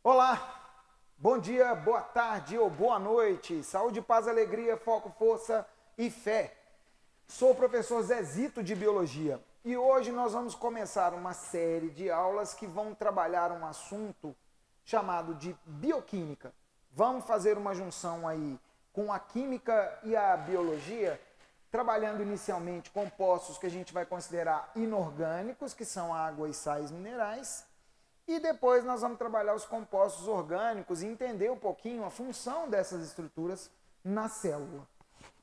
Olá, bom dia, boa tarde ou boa noite. Saúde, paz, alegria, foco, força e fé. Sou o professor Zezito de Biologia e hoje nós vamos começar uma série de aulas que vão trabalhar um assunto chamado de bioquímica. Vamos fazer uma junção aí com a química e a biologia, trabalhando inicialmente compostos que a gente vai considerar inorgânicos, que são água e sais minerais. E depois nós vamos trabalhar os compostos orgânicos e entender um pouquinho a função dessas estruturas na célula.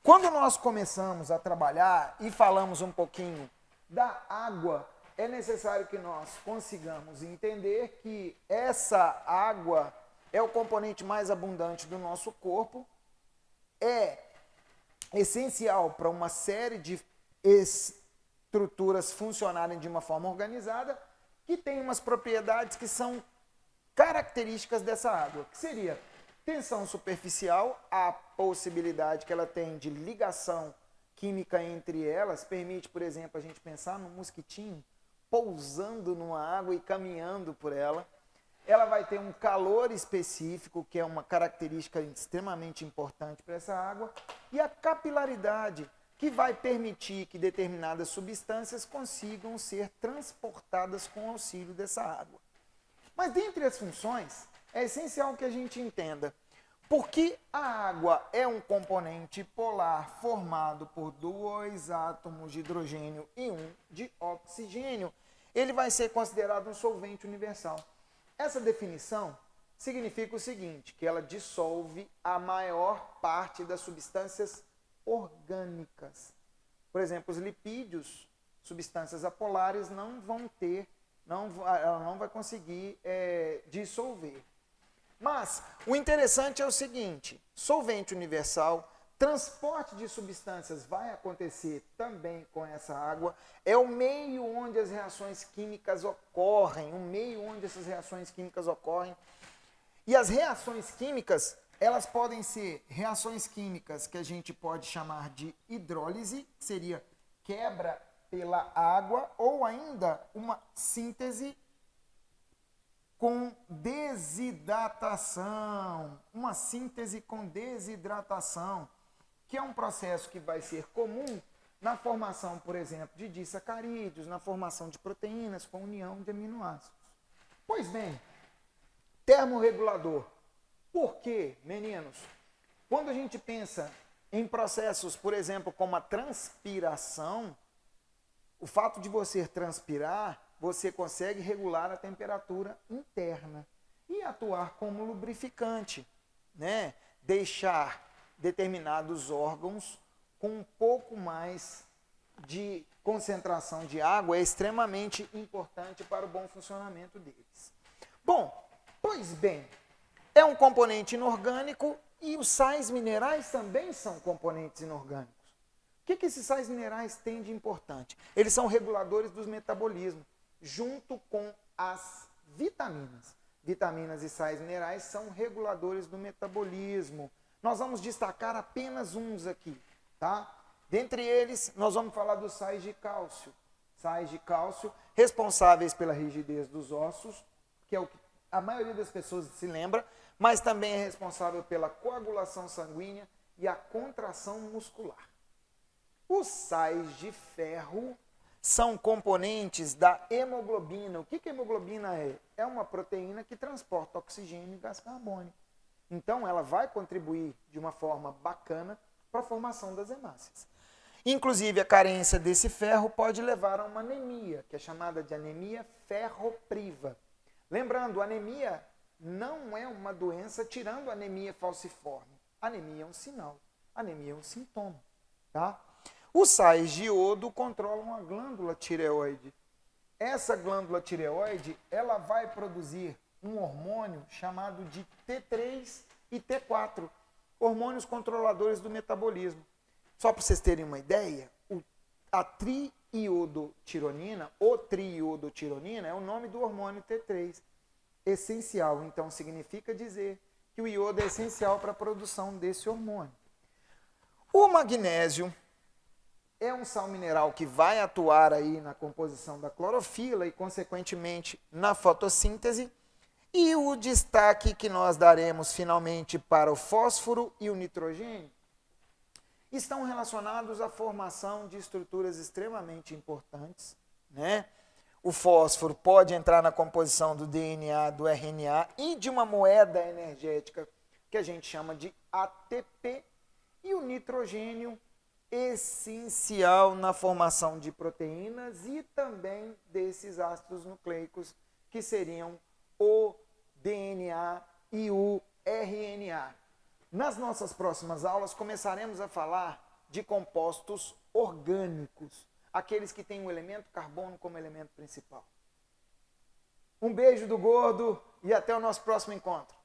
Quando nós começamos a trabalhar e falamos um pouquinho da água, é necessário que nós consigamos entender que essa água é o componente mais abundante do nosso corpo, é essencial para uma série de estruturas funcionarem de uma forma organizada, que tem umas propriedades que são características dessa água, que seria tensão superficial, a possibilidade que ela tem de ligação química entre elas, permite, por exemplo, a gente pensar num mosquitinho pousando numa água e caminhando por ela. Ela vai ter um calor específico, que é uma característica extremamente importante para essa água, e a capilaridade, que vai permitir que determinadas substâncias consigam ser transportadas com auxílio dessa água. Mas dentre as funções, é essencial que a gente entenda por que a água é um componente polar formado por 2 átomos de hidrogênio e 1 de oxigênio. Ele vai ser considerado um solvente universal. Essa definição significa o seguinte, que ela dissolve a maior parte das substâncias orgânicas. Por exemplo, os lipídios, substâncias apolares, não vão ter, ela não vai conseguir dissolver. Mas o interessante é o seguinte, solvente universal, transporte de substâncias vai acontecer também com essa água, é o meio onde as reações químicas ocorrem, e as reações químicas, elas podem ser reações químicas que a gente pode chamar de hidrólise, que seria quebra pela água, ou ainda uma síntese com desidratação. Uma síntese com desidratação, que é um processo que vai ser comum na formação, por exemplo, de disacarídeos, na formação de proteínas com união de aminoácidos. Pois bem, termorregulador. Por quê, meninos? Quando a gente pensa em processos, por exemplo, como a transpiração, o fato de você transpirar, você consegue regular a temperatura interna e atuar como lubrificante, né? Deixar determinados órgãos com um pouco mais de concentração de água é extremamente importante para o bom funcionamento deles. Bom, pois bem, é um componente inorgânico e os sais minerais também são componentes inorgânicos. O que esses sais minerais têm de importante? Eles são reguladores dos metabolismos, junto com as vitaminas. Vitaminas e sais minerais são reguladores do metabolismo. Nós vamos destacar apenas uns aqui, tá? Dentre eles, nós vamos falar dos sais de cálcio. Sais de cálcio responsáveis pela rigidez dos ossos, que é o que a maioria das pessoas se lembra, mas também é responsável pela coagulação sanguínea e a contração muscular. Os sais de ferro são componentes da hemoglobina. O que a hemoglobina é? É uma proteína que transporta oxigênio e gás carbônico. Então, ela vai contribuir de uma forma bacana para a formação das hemácias. Inclusive, a carência desse ferro pode levar a uma anemia, que é chamada de anemia ferropriva. Lembrando, anemia não é uma doença tirando a anemia falciforme. Anemia é um sinal, anemia é um sintoma, tá? Os sais de iodo controlam a glândula tireoide. Essa glândula tireoide, ela vai produzir um hormônio chamado de T3 e T4, hormônios controladores do metabolismo. Só para vocês terem uma ideia, a triiodotironina, ou triiodotironina, é o nome do hormônio T3. Essencial, então significa dizer que o iodo é essencial para a produção desse hormônio. O magnésio é um sal mineral que vai atuar aí na composição da clorofila e, consequentemente, na fotossíntese. E o destaque que nós daremos finalmente para o fósforo e o nitrogênio estão relacionados à formação de estruturas extremamente importantes, né? O fósforo pode entrar na composição do DNA, do RNA e de uma moeda energética que a gente chama de ATP, e o nitrogênio essencial na formação de proteínas e também desses ácidos nucleicos que seriam o DNA e o RNA. Nas nossas próximas aulas começaremos a falar de compostos orgânicos, aqueles que têm o elemento carbono como elemento principal. Um beijo do gordo e até o nosso próximo encontro.